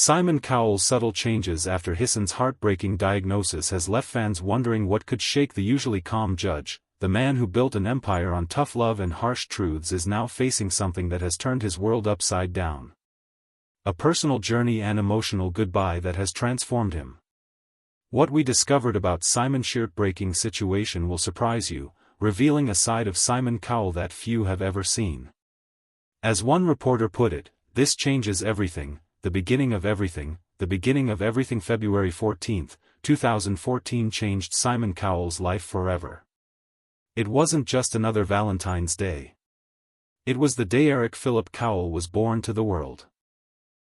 Simon Cowell's subtle changes after Hison's heartbreaking diagnosis has left fans wondering what could shake the usually calm judge. The man who built an empire on tough love and harsh truths is now facing something that has turned his world upside down. A personal journey and emotional goodbye that has transformed him. What we discovered about Simon's heartbreaking situation will surprise you, revealing a side of Simon Cowell that few have ever seen. As one reporter put it, "This changes everything, the beginning of everything, the beginning of everything." February 14, 2014 changed Simon Cowell's life forever. It wasn't just another Valentine's Day. It was the day Eric Philip Cowell was born to the world.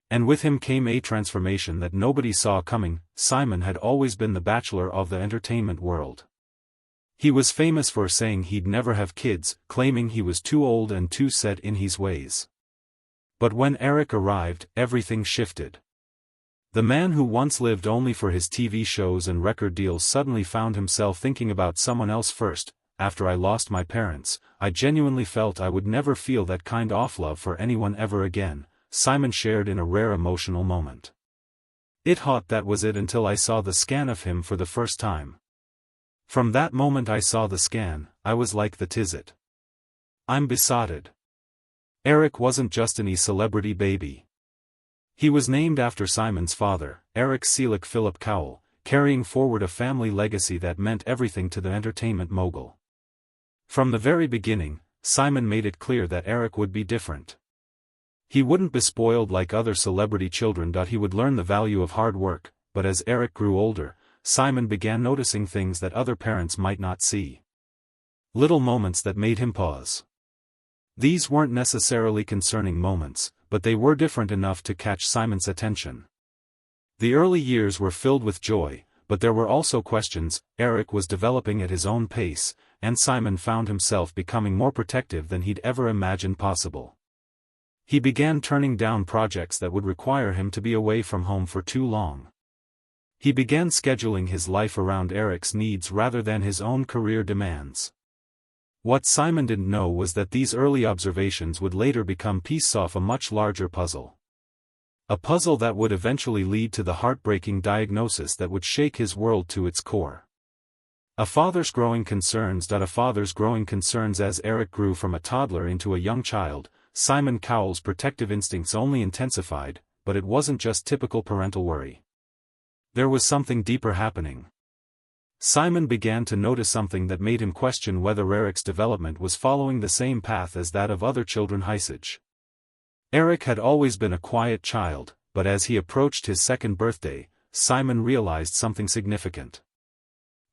And with him came a transformation that nobody saw coming. Simon had always been the bachelor of the entertainment world. He was famous for saying he'd never have kids, claiming he was too old and too set in his ways. But when Eric arrived, everything shifted. The man who once lived only for his TV shows and record deals suddenly found himself thinking about someone else first. "After I lost my parents, I genuinely felt I would never feel that kind of love for anyone ever again," Simon shared in a rare emotional moment. "It hot that was it until I saw the scan of him for the first time. From that moment I saw the scan, I was like that is it. I'm besotted." Eric wasn't just any celebrity baby. He was named after Simon's father, Eric Philip Cowell, carrying forward a family legacy that meant everything to the entertainment mogul. From the very beginning, Simon made it clear that Eric would be different. He wouldn't be spoiled like other celebrity children. He would learn the value of hard work, but as Eric grew older, Simon began noticing things that other parents might not see. Little moments that made him pause. These weren't necessarily concerning moments, but they were different enough to catch Simon's attention. The early years were filled with joy, but there were also questions. Eric was developing at his own pace, and Simon found himself becoming more protective than he'd ever imagined possible. He began turning down projects that would require him to be away from home for too long. He began scheduling his life around Eric's needs rather than his own career demands. What Simon didn't know was that these early observations would later become pieces of a much larger puzzle. A puzzle that would eventually lead to the heartbreaking diagnosis that would shake his world to its core. A father's growing concerns. As Eric grew from a toddler into a young child, Simon Cowell's protective instincts only intensified, but it wasn't just typical parental worry. There was something deeper happening. Simon began to notice something that made him question whether Eric's development was following the same path as that of other children. Eric had always been a quiet child, but as he approached his second birthday, Simon realized something significant.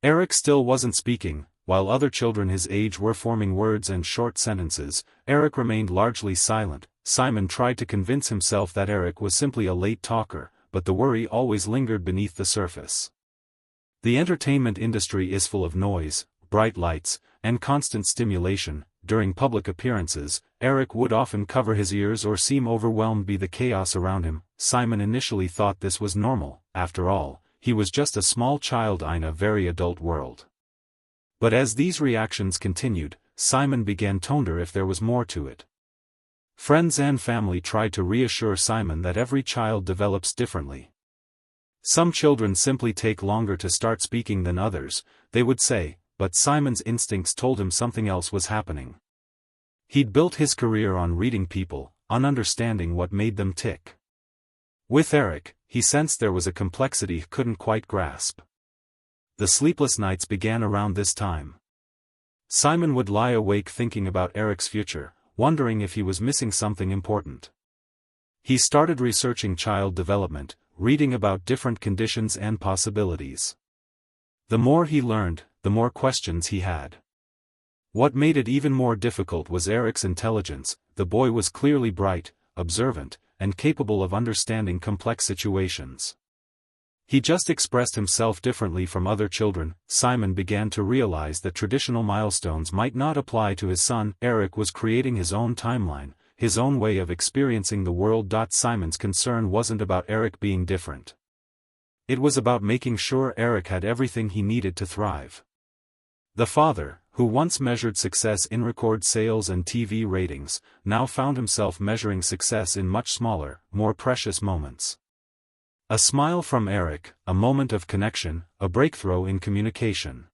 Eric still wasn't speaking. While other children his age were forming words and short sentences, Eric remained largely silent. Simon tried to convince himself that Eric was simply a late talker, but the worry always lingered beneath the surface. The entertainment industry is full of noise, bright lights, and constant stimulation. During public appearances, Eric would often cover his ears or seem overwhelmed by the chaos around him. Simon initially thought this was normal. After all, he was just a small child in a very adult world. But as these reactions continued, Simon began to wonder if there was more to it. Friends and family tried to reassure Simon that every child develops differently. Some children simply take longer to start speaking than others, they would say, but Simon's instincts told him something else was happening. He'd built his career on reading people, on understanding what made them tick. With Eric, he sensed there was a complexity he couldn't quite grasp. The sleepless nights began around this time. Simon would lie awake thinking about Eric's future, wondering if he was missing something important. He started researching child development, reading about different conditions and possibilities. The more he learned, the more questions he had. What made it even more difficult was Eric's intelligence. The boy was clearly bright, observant, and capable of understanding complex situations. He just expressed himself differently from other children. Simon began to realize that traditional milestones might not apply to his son. Eric was creating his own timeline, his own way of experiencing the world. Simon's concern wasn't about Eric being different. It was about making sure Eric had everything he needed to thrive. The father, who once measured success in record sales and TV ratings, now found himself measuring success in much smaller, more precious moments. A smile from Eric, a moment of connection, a breakthrough in communication.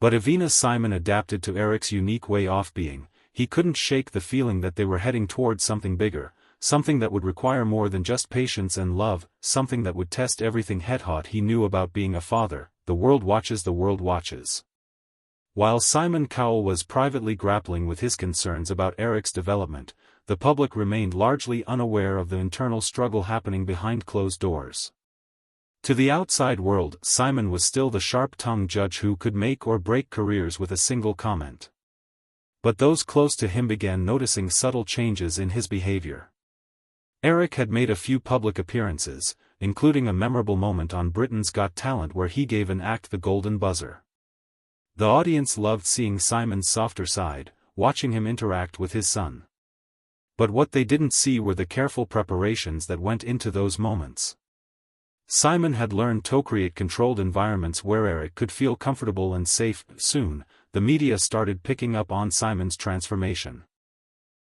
But even as Simon adapted to Eric's unique way of being, he couldn't shake the feeling that they were heading towards something bigger, something that would require more than just patience and love, something that would test everything head-hot he knew about being a father. The world watches, the world watches. While Simon Cowell was privately grappling with his concerns about Eric's development, the public remained largely unaware of the internal struggle happening behind closed doors. To the outside world, Simon was still the sharp-tongued judge who could make or break careers with a single comment. But those close to him began noticing subtle changes in his behavior. Eric had made a few public appearances, including a memorable moment on Britain's Got Talent where he gave an act the golden buzzer. The audience loved seeing Simon's softer side, watching him interact with his son. But what they didn't see were the careful preparations that went into those moments. Simon had learned to create controlled environments where Eric could feel comfortable and safe. Soon, the media started picking up on Simon's transformation.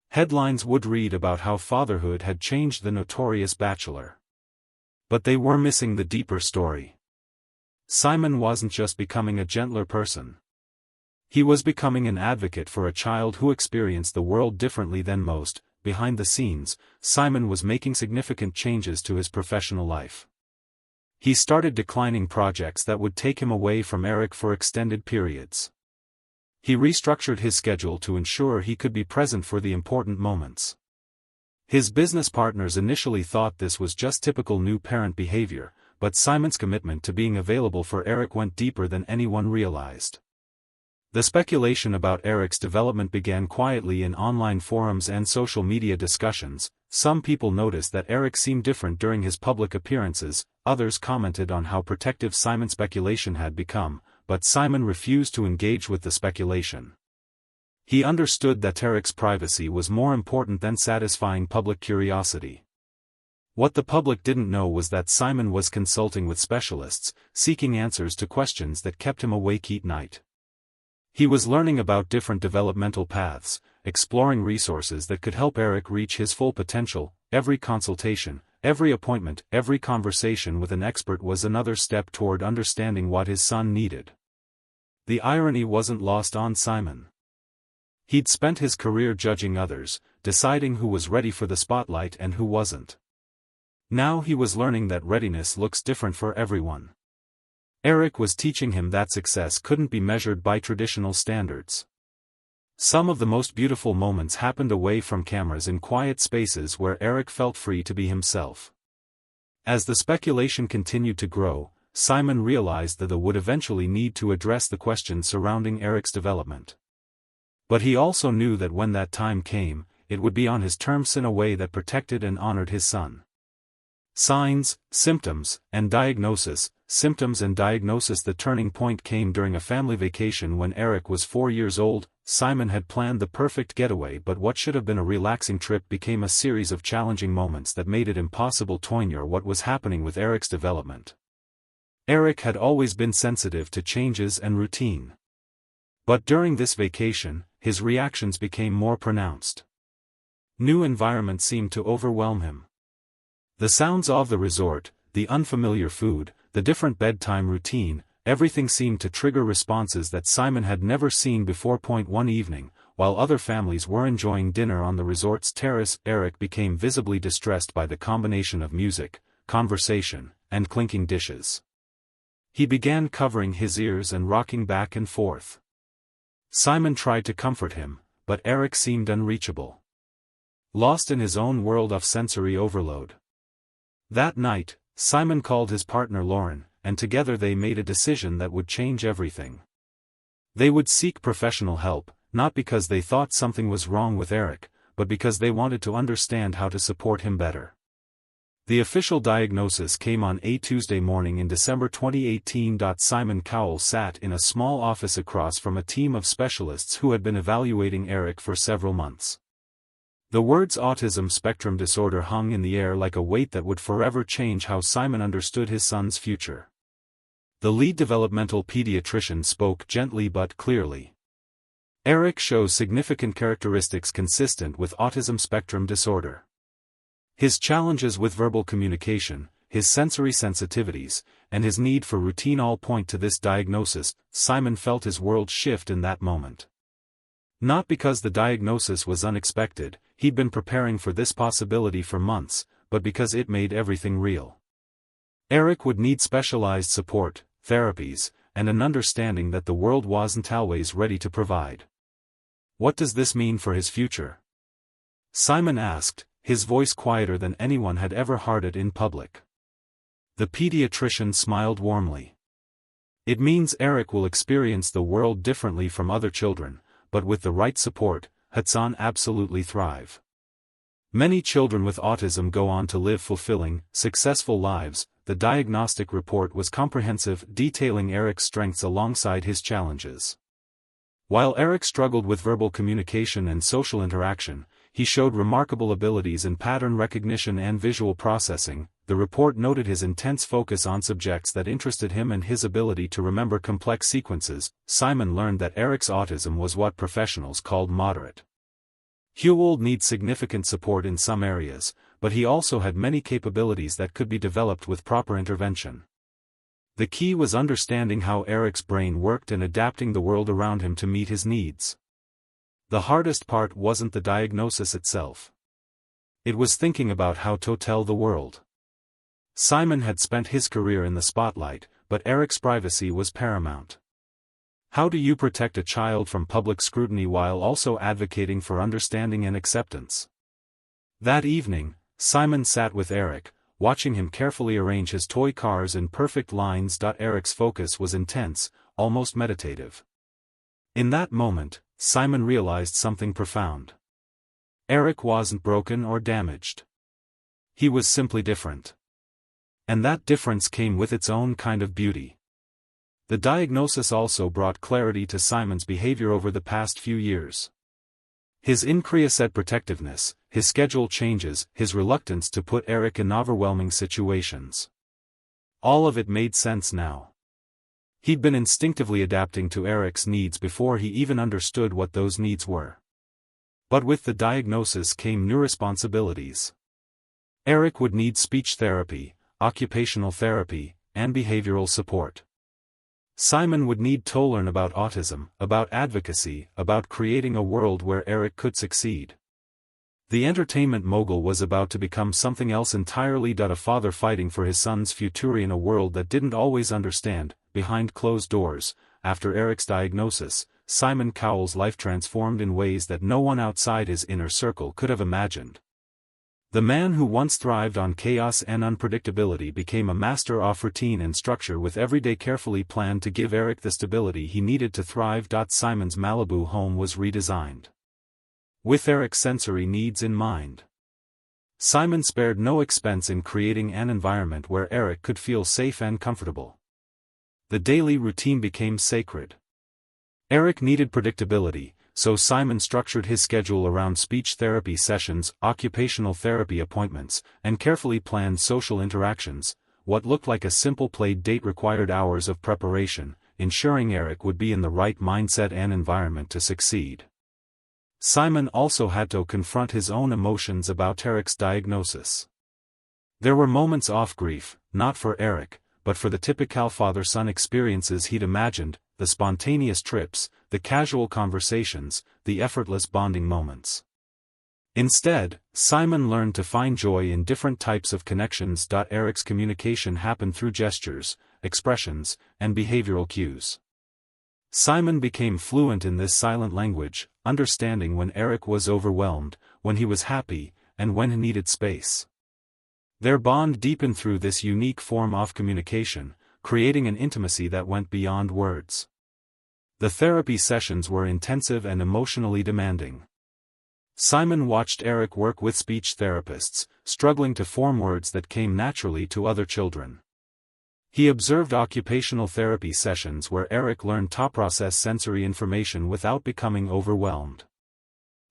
Headlines would read about how fatherhood had changed the notorious bachelor. But they were missing the deeper story. Simon wasn't just becoming a gentler person. He was becoming an advocate for a child who experienced the world differently than most. Behind the scenes, Simon was making significant changes to his professional life. He started declining projects that would take him away from Eric for extended periods. He restructured his schedule to ensure he could be present for the important moments. His business partners initially thought this was just typical new parent behavior, but Simon's commitment to being available for Eric went deeper than anyone realized. The speculation about Eric's development began quietly in online forums and social media discussions. Some people noticed that Eric seemed different during his public appearances, others commented on how protective Simon's speculation had become, but Simon refused to engage with the speculation. He understood that Eric's privacy was more important than satisfying public curiosity. What the public didn't know was that Simon was consulting with specialists, seeking answers to questions that kept him awake each night. He was learning about different developmental paths, exploring resources that could help Eric reach his full potential. Every consultation, every appointment, every conversation with an expert was another step toward understanding what his son needed. The irony wasn't lost on Simon. He'd spent his career judging others, deciding who was ready for the spotlight and who wasn't. Now he was learning that readiness looks different for everyone. Eric was teaching him that success couldn't be measured by traditional standards. Some of the most beautiful moments happened away from cameras in quiet spaces where Eric felt free to be himself. As the speculation continued to grow, Simon realized that they would eventually need to address the questions surrounding Eric's development. But he also knew that when that time came, it would be on his terms in a way that protected and honored his son. Signs, symptoms, and diagnosis. Symptoms and diagnosis. The turning point came during a family vacation when Eric was 4 years old. Simon had planned the perfect getaway, but what should have been a relaxing trip became a series of challenging moments that made it impossible to ignore what was happening with Eric's development. Eric had always been sensitive to changes and routine. But during this vacation, his reactions became more pronounced. New environments seemed to overwhelm him. The sounds of the resort, the unfamiliar food, the different bedtime routine, everything seemed to trigger responses that Simon had never seen before. One evening, while other families were enjoying dinner on the resort's terrace, Eric became visibly distressed by the combination of music, conversation, and clinking dishes. He began covering his ears and rocking back and forth. Simon tried to comfort him, but Eric seemed unreachable. Lost in his own world of sensory overload. That night, Simon called his partner Lauren, and together they made a decision that would change everything. They would seek professional help, not because they thought something was wrong with Eric, but because they wanted to understand how to support him better. The official diagnosis came on a Tuesday morning in December 2018. Simon Cowell sat in a small office across from a team of specialists who had been evaluating Eric for several months. The words autism spectrum disorder hung in the air like a weight that would forever change how Simon understood his son's future. The lead developmental pediatrician spoke gently but clearly. Eric shows significant characteristics consistent with autism spectrum disorder. His challenges with verbal communication, his sensory sensitivities, and his need for routine all point to this diagnosis. Simon felt his world shift in that moment. Not because the diagnosis was unexpected, he'd been preparing for this possibility for months, but because it made everything real. Eric would need specialized support, therapies, and an understanding that the world wasn't always ready to provide. What does this mean for his future? Simon asked, his voice quieter than anyone had ever heard it in public. The pediatrician smiled warmly. It means Eric will experience the world differently from other children, but with the right support, he'll absolutely thrive. Many children with autism go on to live fulfilling, successful lives. The diagnostic report was comprehensive, detailing Eric's strengths alongside his challenges. While Eric struggled with verbal communication and social interaction, he showed remarkable abilities in pattern recognition and visual processing. The report noted his intense focus on subjects that interested him and his ability to remember complex sequences. Simon learned that Eric's autism was what professionals called moderate. Cowell needs significant support in some areas, but he also had many capabilities that could be developed with proper intervention. The key was understanding how Eric's brain worked and adapting the world around him to meet his needs. The hardest part wasn't the diagnosis itself. It was thinking about how to tell the world. Simon had spent his career in the spotlight, but Eric's privacy was paramount. How do you protect a child from public scrutiny while also advocating for understanding and acceptance? That evening, Simon sat with Eric, watching him carefully arrange his toy cars in perfect lines. Eric's focus was intense, almost meditative. In that moment, Simon realized something profound. Eric wasn't broken or damaged. He was simply different. And that difference came with its own kind of beauty. The diagnosis also brought clarity to Simon's behavior over the past few years. His increased protectiveness, his schedule changes, his reluctance to put Eric in overwhelming situations. All of it made sense now. He'd been instinctively adapting to Eric's needs before he even understood what those needs were. But with the diagnosis came new responsibilities. Eric would need speech therapy, occupational therapy, and behavioral support. Simon would need to learn about autism, about advocacy, about creating a world where Eric could succeed. The entertainment mogul was about to become something else entirely. A father fighting for his son's future in a world that didn't always understand. Behind closed doors, after Eric's diagnosis, Simon Cowell's life transformed in ways that no one outside his inner circle could have imagined. The man who once thrived on chaos and unpredictability became a master of routine and structure, with every day carefully planned to give Eric the stability he needed to thrive. Simon's Malibu home was redesigned with Eric's sensory needs in mind. Simon spared no expense in creating an environment where Eric could feel safe and comfortable. The daily routine became sacred. Eric needed predictability, so Simon structured his schedule around speech therapy sessions, occupational therapy appointments, and carefully planned social interactions. What looked like a simple play date required hours of preparation, ensuring Eric would be in the right mindset and environment to succeed. Simon also had to confront his own emotions about Eric's diagnosis. There were moments of grief, not for Eric, but for the typical father-son experiences he'd imagined, the spontaneous trips, the casual conversations, the effortless bonding moments. Instead, Simon learned to find joy in different types of connections. Eric's communication happened through gestures, expressions, and behavioral cues. Simon became fluent in this silent language, understanding when Eric was overwhelmed, when he was happy, and when he needed space. Their bond deepened through this unique form of communication, creating an intimacy that went beyond words. The therapy sessions were intensive and emotionally demanding. Simon watched Eric work with speech therapists, struggling to form words that came naturally to other children. He observed occupational therapy sessions where Eric learned to process sensory information without becoming overwhelmed.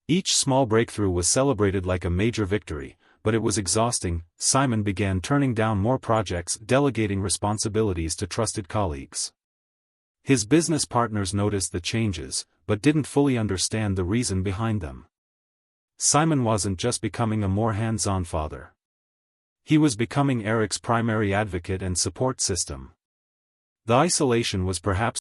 Each small breakthrough was celebrated like a major victory, but it was exhausting. Simon began turning down more projects, delegating responsibilities to trusted colleagues. His business partners noticed the changes, but didn't fully understand the reason behind them. Simon wasn't just becoming a more hands-on father. He was becoming Eric's primary advocate and support system. The isolation was perhaps